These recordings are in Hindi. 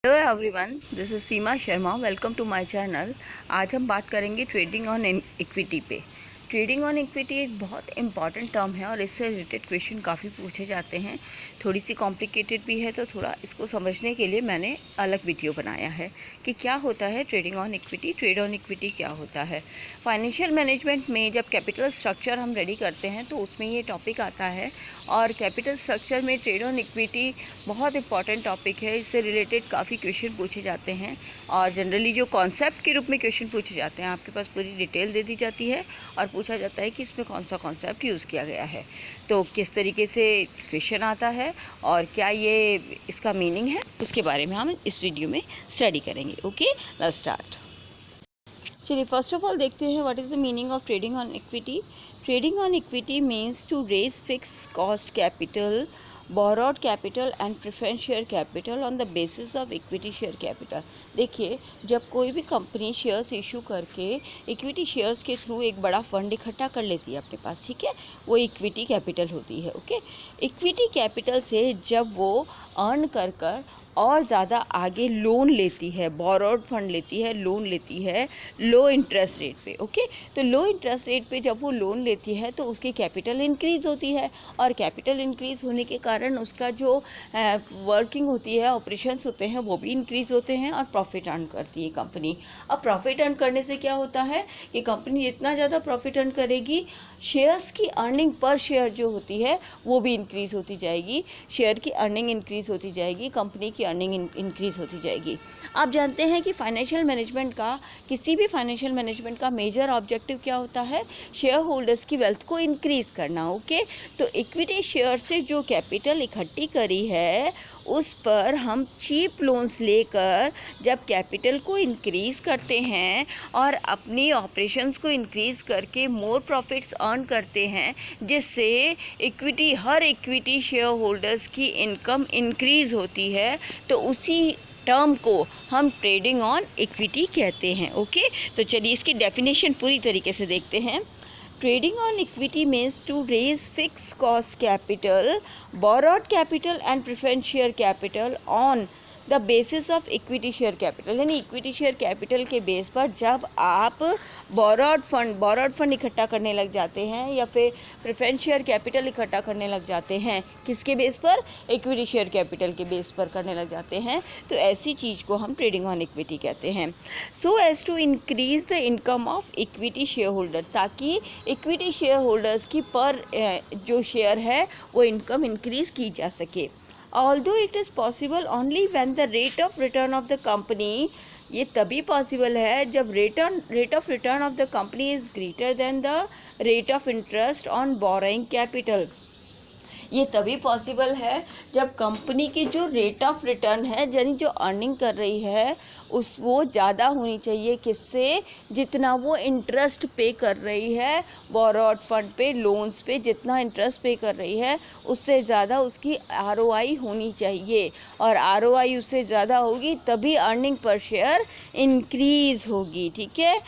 Hello everyone, this is Seema Sharma. Welcome to my channel. आज हम बात करेंगे ट्रेडिंग ऑन इक्विटी पे। ट्रेडिंग ऑन इक्विटी एक बहुत इंपॉर्टेंट टर्म है और इससे रिलेटेड क्वेश्चन काफ़ी पूछे जाते हैं। थोड़ी सी कॉम्प्लिकेटेड भी है, तो थोड़ा इसको समझने के लिए मैंने अलग वीडियो बनाया है कि क्या होता है trading on equity, trade on equity क्या होता है। फाइनेंशियल मैनेजमेंट में जब कैपिटल स्ट्रक्चर हम रेडी करते हैं तो उसमें ये टॉपिक आता है, और कैपिटल स्ट्रक्चर में ट्रेड ऑन इक्विटी बहुत इंपॉर्टेंट टॉपिक है। इससे रिलेटेड काफ़ी क्वेश्चन पूछे जाते हैं और जनरली जो कॉन्सेप्ट के रूप में क्वेश्चन पूछे जाते हैं, आपके पास पूरी डिटेल दे दी जाती है और पूछा जाता है कि इसमें कौन सा कॉन्सेप्ट यूज़ किया गया है, तो किस तरीके से क्वेश्चन आता है और क्या ये इसका मीनिंग है, उसके बारे में हम इस वीडियो में स्टडी करेंगे। Okay, let's start. चलिए, फर्स्ट ऑफ ऑल देखते हैं what is the meaning of trading on equity. Trading on equity means to raise fix cost capital, borrowed capital and preference share capital on the basis of equity share capital। देखिए, जब कोई भी कंपनी शेयर्स इशू करके इक्विटी शेयर्स के थ्रू एक बड़ा फंड इकट्ठा कर लेती है अपने पास, ठीक है, वो इक्विटी कैपिटल होती है। ओके, इक्विटी कैपिटल से जब वो अर्न कर और ज़्यादा आगे लोन लेती है, बोरोड फंड लेती है, लोन लेती है लो इंटरेस्ट रेट पे। ओके, तो लो इंटरेस्ट रेट पे जब वो लोन लेती है तो उसकी कैपिटल इंक्रीज़ होती है, और कैपिटल इंक्रीज़ होने के कारण उसका जो वर्किंग होती है, ऑपरेशंस होते हैं, वो भी इंक्रीज़ होते हैं और प्रॉफिट अर्न करती है कंपनी। अब प्रॉफिट अर्न करने से क्या होता है कि कंपनी जितना ज़्यादा प्रॉफिट अर्न करेगी, शेयर्स की अर्निंग पर शेयर जो होती है वो भी इंक्रीज़ होती जाएगी, शेयर की अर्निंग इंक्रीज़ होती जाएगी, कंपनी की अर्निंग इंक्रीज़ होती जाएगी। आप जानते हैं कि फाइनेंशियल मैनेजमेंट का, किसी भी फाइनेंशियल मैनेजमेंट का मेजर ऑब्जेक्टिव क्या होता है? शेयर होल्डर्स की वेल्थ को इंक्रीज़ करना। ओके, तो इक्विटी शेयर से जो कैपिटल इकट्ठी करी है उस पर हम चीप लोन्स लेकर जब कैपिटल को इंक्रीज़ करते हैं और अपनी ऑपरेशंस को इंक्रीज़ करके मोर प्रॉफिट्स अर्न करते हैं, जिससे हर इक्विटी शेयर होल्डर्स की इनकम इंक्रीज़ होती है, तो उसी टर्म को हम ट्रेडिंग ऑन इक्विटी कहते हैं। ओके, तो चलिए इसकी डेफिनेशन पूरी तरीके से देखते हैं। Trading on equity means to raise fixed cost capital, borrowed capital and preference share capital on the basis of equity share capital. यानी इक्विटी शेयर कैपिटल के बेस पर जब आप बोरोड फंड इकट्ठा करने लग जाते हैं या फिर प्रेफरेंस शेयर कैपिटल इकट्ठा करने लग जाते हैं, किसके बेस पर? इक्विटी शेयर कैपिटल के बेस पर करने लग जाते हैं, तो ऐसी चीज़ को हम ट्रेडिंग ऑन इक्विटी कहते हैं। So as to increase the income of equity shareholder, ताकि इक्विटी शेयर होल्डर्स की पर जो शेयर है वो इनकम इंक्रीज़ की जा सके। Although it is possible only when the rate of return of the company, ये तभी पॉसिबल है जब rate of return of the company is greater than the rate of interest on borrowing capital. ये तभी पॉसिबल है जब कंपनी की जो रेट ऑफ रिटर्न है, यानी जो अर्निंग कर रही है, वो ज़्यादा होनी चाहिए, किससे? जितना वो इंटरेस्ट पे कर रही है बोरोड फंड पे, लोन्स पे जितना इंटरेस्ट पे कर रही है उससे ज़्यादा उसकी आरओआई होनी चाहिए, और आरओआई उससे ज़्यादा होगी तभी अर्निंग पर शेयर इंक्रीज़ होगी। ठीक है,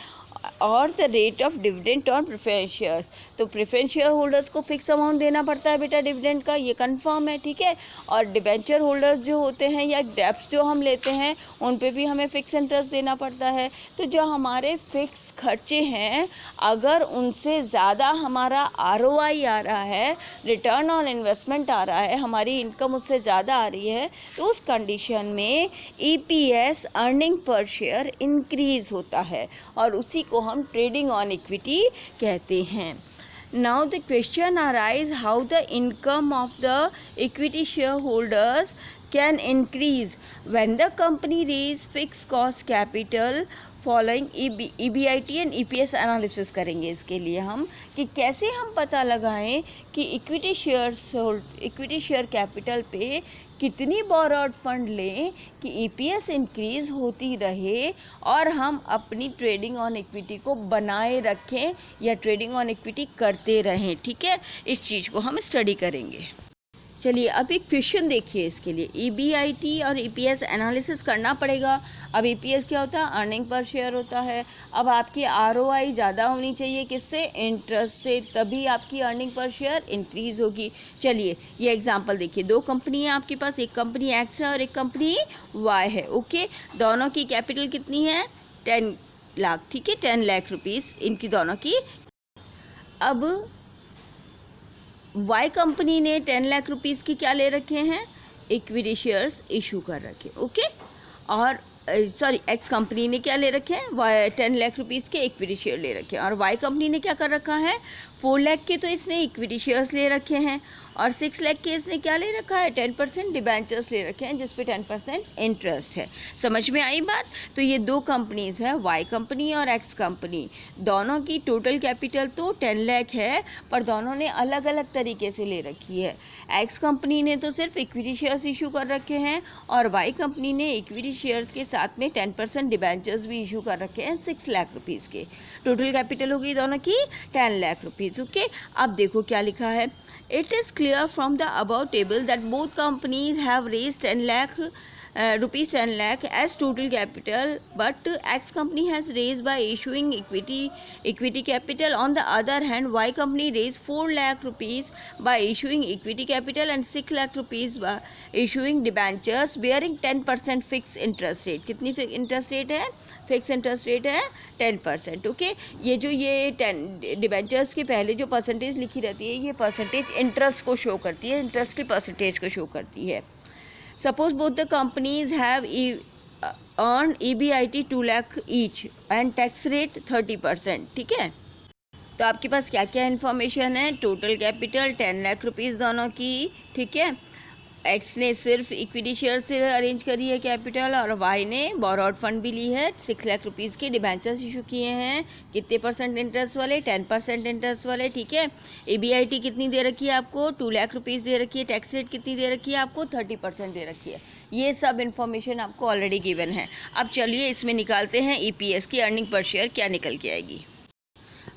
और the rate of dividend on preference shares, तो प्रेफरेंस शेयर होल्डर्स को फिक्स अमाउंट देना पड़ता है बेटा डिविडेंड का, ये कंफर्म है। ठीक है, और डिबेंचर होल्डर्स जो होते हैं या डेब्ट्स जो हम लेते हैं उन पे भी हमें फिक्स इंटरेस्ट देना पड़ता है। तो जो हमारे फिक्स खर्चे हैं, अगर उनसे ज़्यादा हमारा आरओआई आ रहा है, रिटर्न ऑन इन्वेस्टमेंट आ रहा है, हमारी इनकम उससे ज़्यादा आ रही है, तो उस कंडीशन में EPS, earning per share increase होता है, और उसी को हम ट्रेडिंग ऑन इक्विटी कहते हैं। Now the question arise how the income of the equity shareholders can increase when the company raise fixed cost capital following EBIT and EPS analysis करेंगे इसके लिए हम, कि कैसे हम पता लगाएं कि इक्विटी शेयर कैपिटल पे कितनी बोरोड फंड लें कि EPS इंक्रीज़ होती रहे और हम अपनी ट्रेडिंग ऑन इक्विटी को बनाए रखें या ट्रेडिंग ऑन इक्विटी करते रहें। ठीक है, इस चीज़ को हम स्टडी करेंगे। चलिए अब एक क्वेश्चन देखिए, इसके लिए EBIT और EPS एनालिसिस करना पड़ेगा। अब EPS क्या होता है? अर्निंग पर शेयर होता है। अब आपकी ROI ज़्यादा होनी चाहिए किससे? इंटरेस्ट से, तभी आपकी अर्निंग पर शेयर इंक्रीज़ होगी। चलिए ये एग्जांपल देखिए, दो कंपनी है आपके पास, एक कंपनी X है और एक कंपनी Y है। ओके, दोनों की कैपिटल कितनी है? 10 लाख, ठीक है, 10 लाख रुपीज़ इनकी दोनों की। अब वाई कंपनी ने 10 लाख रुपीज़ की क्या ले रखे हैं? इक्विटी शेयर्स इशू कर रखे। ओके, और सॉरी एक्स कंपनी ने क्या ले रखे हैं? 10 लाख रुपीज़ के इक्विटी शेयर ले रखे हैं। और वाई कंपनी ने क्या कर रखा है? 4 लाख के तो इसने इक्विटी शेयर्स ले रखे हैं और 6 लाख के इसने क्या ले रखा है? 10% डिबेंचर्स ले रखे हैं जिस पे 10% इंटरेस्ट है। समझ में आई बात? तो ये दो कंपनीज़ हैं, वाई कंपनी और एक्स कंपनी, दोनों की टोटल कैपिटल तो 10 लाख है, पर दोनों ने अलग अलग तरीके से ले रखी है। एक्स कंपनी ने तो सिर्फ इक्विटी शेयर्स इशू कर रखे हैं और वाई कंपनी ने इक्विटी शेयर्स के साथ में 10% डिबेंचर्स भी इशू कर रखे हैं 6 लाख रुपीज़ के। टोटल कैपिटल हो गई दोनों की 10 लाख रुपीज़। ओके, अब देखो क्या लिखा है। It is clear from the above table that both companies have raised 10 lakh rupees 10 lakh as total capital, but X company has raised by issuing equity capital. On the other hand, Y company raised 4 lakh rupees by issuing equity capital and 6 lakh rupees by issuing debentures bearing 10% fixed interest rate. कितनी इंटरेस्ट रेट है? फिक्स इंटरेस्ट रेट है 10%। ओके, ये जो ये 10 डिबेंचर्स के पहले जो परसेंटेज लिखी रहती है, ये परसेंटेज इंटरेस्ट को शो करती है, इंटरेस्ट की परसेंटेज को शो करती है। Suppose both the companies have earn EBIT 2 lakh each and tax rate 30%। ठीक है, तो आपके पास क्या क्या इन्फॉर्मेशन है? टोटल कैपिटल 10 लाख रुपीज़ दोनों की, ठीक है। एक्स ने सिर्फ इक्विटी शेयर से अरेंज करी है कैपिटल और वाई ने बोरोड फंड भी ली है, 6 लाख रुपीज़ के डिबेंचर्स इशू किए हैं। कितने परसेंट इंटरेस्ट वाले? 10% इंटरेस्ट वाले, ठीक है। EBIT कितनी दे रखी है आपको? 2 लाख रुपीज़ दे रखी है। टैक्स रेट कितनी दे रखी है आपको? 30% दे रखी है। ये सब इन्फॉर्मेशन आपको ऑलरेडी गिवन है। अब चलिए इसमें निकालते हैं EPS की अर्निंग पर शेयर क्या निकल के आएगी।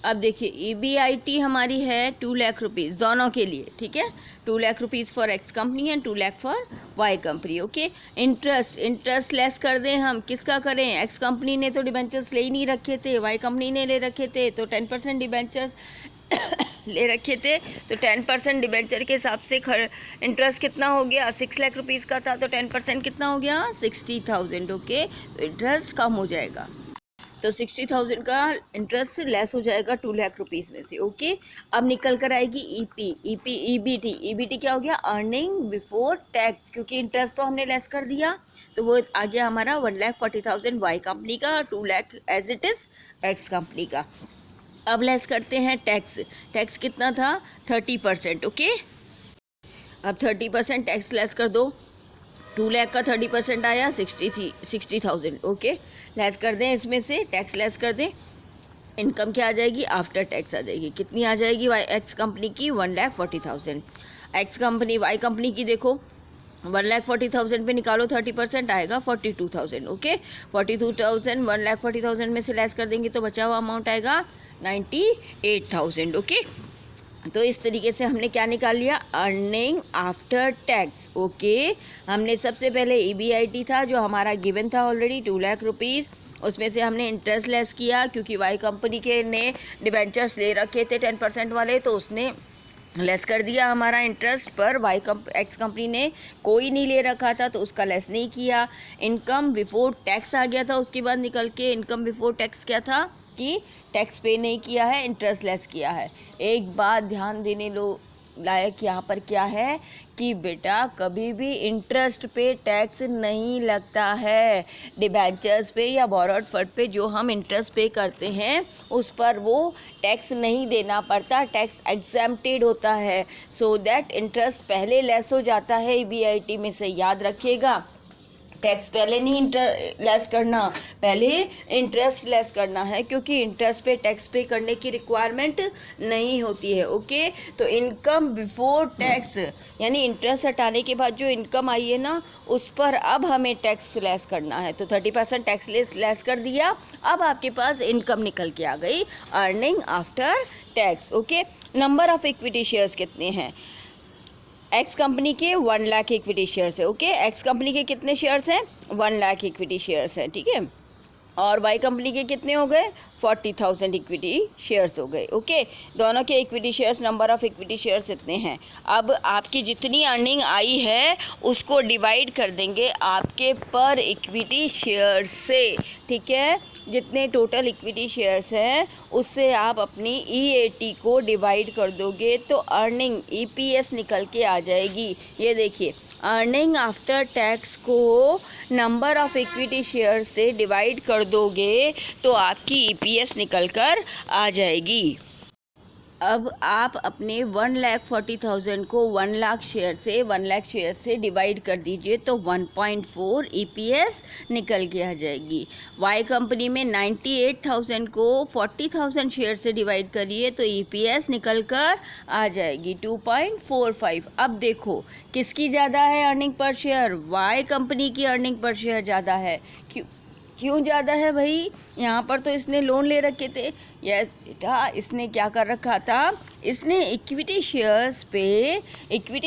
अब देखिए EBIT हमारी है 2 लाख रुपीज़ दोनों के लिए, ठीक है। 2 lakh rupees for X company and 2 lakh for Y company. Okay, interest less कर दें हम, किसका करें? एक्स कंपनी ने तो डिबेंचर्स ले ही नहीं रखे थे, वाई कंपनी ने ले रखे थे, तो 10% डिबेंचर्स ले रखे थे, तो 10% डिबेंचर के हिसाब से इंटरेस्ट कितना हो गया? 6 लाख रुपीज़ का था, तो 10% कितना हो गया? 60,000। ओके, तो इंटरेस्ट कम हो जाएगा, तो 60,000 का इंटरेस्ट लेस हो जाएगा 2 लाख रुपीज़ में से। ओके, अब निकल कर आएगी EBT क्या हो गया? अर्निंग बिफोर टैक्स, क्योंकि इंटरेस्ट तो हमने लेस कर दिया, तो वो आ गया हमारा 1,40,000 वाई कंपनी का, 2 lakh as it is X company का। अब लेस करते हैं टैक्स कितना था? 30%। ओके, अब 30% टैक्स लेस कर दो, 2 लाख का 30% आया 60,000। ओके, लेस कर दें, इसमें से टैक्स लेस कर दें, इनकम क्या आ जाएगी? आफ्टर टैक्स आ जाएगी। कितनी आ जाएगी एक्स कंपनी की? 1,40,000। एक्स कंपनी वाई कंपनी की देखो, 1,40,000 पे निकालो 30% आएगा 42,000। ओके, 42,000 1,40,000 में से लेस कर देंगे तो बचा हुआ अमाउंट आएगा 98,000। ओके, तो इस तरीके से हमने क्या निकाल लिया? Earning after tax. ओके, हमने सबसे पहले EBIT था जो हमारा गिवन था ऑलरेडी 2 लाख रुपीज़, उसमें से हमने इंटरेस्ट लेस किया क्योंकि वाई कंपनी के ने डिबेंचर्स ले रखे थे 10% वाले, तो उसने लेस कर दिया हमारा इंटरेस्ट, पर एक्स कंपनी ने कोई नहीं ले रखा था तो उसका लेस नहीं किया। इनकम बिफोर टैक्स आ गया था उसके बाद निकल के, इनकम बिफोर टैक्स क्या था कि टैक्स पे नहीं किया है, इंटरेस्ट लेस किया है। एक बात ध्यान देने लायक यहाँ पर क्या है कि बेटा कभी भी इंटरेस्ट पे टैक्स नहीं लगता है। डिबेंचर्स पे या बोरोड फंड पे जो हम इंटरेस्ट पे करते हैं उस पर वो टैक्स नहीं देना पड़ता, टैक्स एग्जेम्प्टेड होता है। सो दैट इंटरेस्ट पहले लेस हो जाता है EBIT में से, याद रखिएगा। टैक्स पहले नहीं लेस करना, पहले इंटरेस्ट लेस करना है, क्योंकि इंटरेस्ट पे टैक्स पे करने की रिक्वायरमेंट नहीं होती है। ओके, तो इनकम बिफोर टैक्स यानी इंटरेस्ट हटाने के बाद जो इनकम आई है ना, उस पर अब हमें टैक्स लेस करना है। तो 30% टैक्स लेस कर दिया, अब आपके पास इनकम निकल के आ गई, earning after tax. Okay, number of equity shares कितने हैं? एक्स कंपनी के 1 लाख इक्विटी शेयर्स है। ओके, एक्स कंपनी के कितने शेयर्स हैं? 1 लाख इक्विटी शेयर्स हैं, ठीक है। और वाई कंपनी के कितने हो गए? 40,000 इक्विटी शेयर्स हो गए। ओके, दोनों के equity shares, number of equity shares इतने हैं। अब आपकी जितनी अर्निंग आई है उसको डिवाइड कर देंगे आपके पर इक्विटी शेयर्स से, ठीक है। जितने टोटल इक्विटी शेयर्स हैं उससे आप अपनी EAT को डिवाइड कर दोगे तो अर्निंग EPS निकल के आ जाएगी। ये देखिए, अर्निंग आफ्टर टैक्स को नंबर ऑफ़ इक्विटी शेयर से डिवाइड कर दोगे तो आपकी EPS निकल कर आ जाएगी। अब आप अपने 1,40,000 को 1 लाख शेयर से डिवाइड कर दीजिए तो 1.4 EPS निकल के आ जाएगी। वाई कंपनी में 98,000 को 40,000 शेयर से डिवाइड करिए तो EPS निकल कर आ जाएगी 2.45। अब देखो किसकी ज़्यादा है earning per share? Y company की अर्निंग पर शेयर ज़्यादा है। क्यों ज़्यादा है भाई? यहाँ पर तो इसने लोन ले रखे थे। यस बेटा, इसने क्या कर रखा था? इसने इक्विटी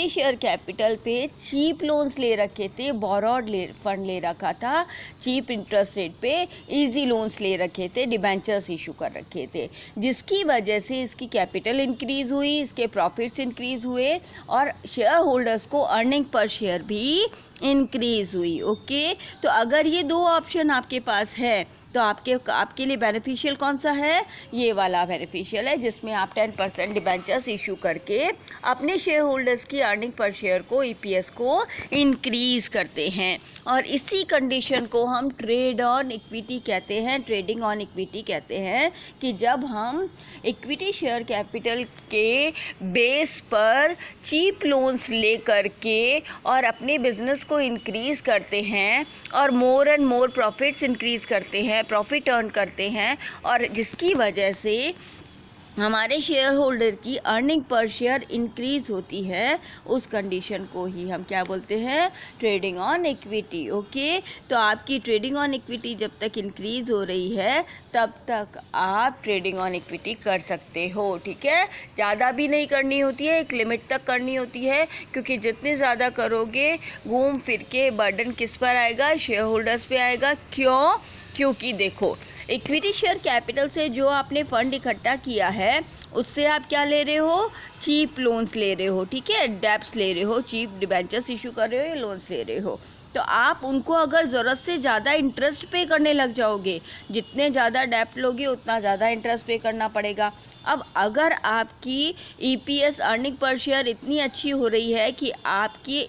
शेयर कैपिटल पे चीप लोन्स ले रखे थे, बोरोड फंड ले रखा था, चीप इंटरेस्ट रेट पे इजी लोन्स ले रखे थे, डिबेंचर्स इशू कर रखे थे, जिसकी वजह से इसकी कैपिटल इंक्रीज़ हुई, इसके प्रॉफिट्स इंक्रीज़ हुए और शेयर होल्डर्स को अर्निंग पर शेयर भी इंक्रीज़ हुई। ओके, तो अगर ये दो ऑप्शन आपके पास है तो आपके लिए बेनिफिशियल कौन सा है? ये वाला बेनिफिशियल है जिसमें आप 10% डिबेंचर्स इशू करके अपने शेयर होल्डर्स की अर्निंग पर शेयर को, EPS को इंक्रीज़ करते हैं। और इसी कंडीशन को हम ट्रेड ऑन इक्विटी कहते हैं, ट्रेडिंग ऑन इक्विटी कहते हैं कि जब हम इक्विटी शेयर कैपिटल के बेस पर चीप लोन्स ले करके और अपने बिजनेस को इंक्रीज़ करते हैं और more and more profits increase करते हैं, प्रॉफिट अर्न करते हैं और जिसकी वजह से हमारे शेयर होल्डर की अर्निंग पर शेयर इंक्रीज़ होती है, उस कंडीशन को ही हम क्या बोलते हैं? Trading on equity. ओके, तो आपकी ट्रेडिंग ऑन इक्विटी जब तक इंक्रीज़ हो रही है तब तक आप ट्रेडिंग ऑन इक्विटी कर सकते हो, ठीक है। ज़्यादा भी नहीं करनी होती है, एक लिमिट तक करनी होती है, क्योंकि जितने ज़्यादा करोगे घूम फिर के बर्डन किस पर आएगा? शेयर होल्डर्स पे आएगा। क्यों? क्योंकि देखो, इक्विटी शेयर कैपिटल से जो आपने फ़ंड इकट्ठा किया है उससे आप क्या ले रहे हो? चीप लोन्स ले रहे हो, ठीक है, डेब्ट्स ले रहे हो, चीप डिबेंचर्स इशू कर रहे हो या लोन्स ले रहे हो। तो आप उनको अगर ज़रूरत से ज़्यादा इंटरेस्ट पे करने लग जाओगे, जितने ज़्यादा डेब्ट लोगे उतना ज़्यादा इंटरेस्ट पे करना पड़ेगा। अब अगर आपकी EPS अर्निंग पर शेयर इतनी अच्छी हो रही है कि आपकी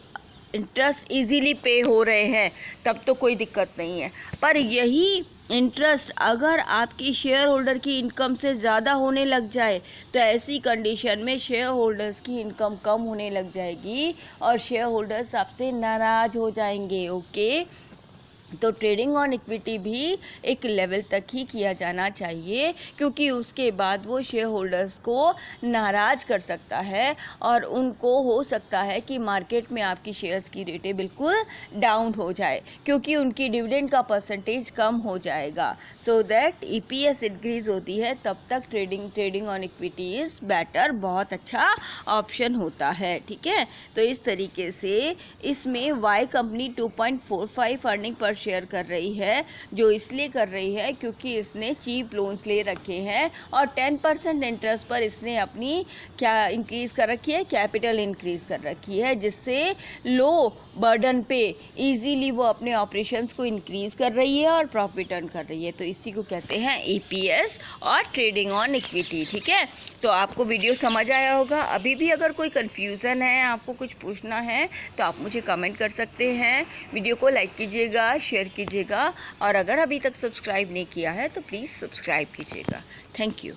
इंटरेस्ट इजीली पे हो रहे हैं तब तो कोई दिक्कत नहीं है। पर यही इंटरेस्ट अगर आपकी शेयर होल्डर की इनकम से ज़्यादा होने लग जाए तो ऐसी कंडीशन में शेयर होल्डर्स की इनकम कम होने लग जाएगी और शेयर होल्डर्स आपसे नाराज़ हो जाएंगे। ओके, तो ट्रेडिंग ऑन इक्विटी भी एक लेवल तक ही किया जाना चाहिए, क्योंकि उसके बाद वो शेयर होल्डर्स को नाराज़ कर सकता है और उनको हो सकता है कि मार्केट में आपकी शेयर्स की रेटें बिल्कुल डाउन हो जाए, क्योंकि उनकी डिविडेंड का परसेंटेज कम हो जाएगा। सो दैट EPS इंक्रीज़ होती है, तब तक trading on equity is better, बहुत अच्छा ऑप्शन होता है, ठीक है। तो इस तरीके से इसमें Y company 2.45 earning per share कर रही है, जो इसलिए कर रही है क्योंकि इसने चीप लोन्स ले रखे हैं और 10% इंटरेस्ट पर इसने अपनी क्या इंक्रीज़ कर रखी है? कैपिटल इंक्रीज़ कर रखी है, जिससे लो बर्डन पे इजीली वो अपने ऑपरेशंस को इंक्रीज़ कर रही है और प्रॉफिट अर्न कर रही है। तो इसी को कहते हैं EPS और ट्रेडिंग ऑन इक्विटी, ठीक है। तो आपको वीडियो समझ आया होगा। अभी भी अगर कोई कन्फ्यूज़न है, आपको कुछ पूछना है तो आप मुझे कमेंट कर सकते हैं। वीडियो को लाइक कीजिएगा, शेयर कीजिएगा और अगर अभी तक सब्सक्राइब नहीं किया है तो प्लीज़ सब्सक्राइब कीजिएगा। Thank you.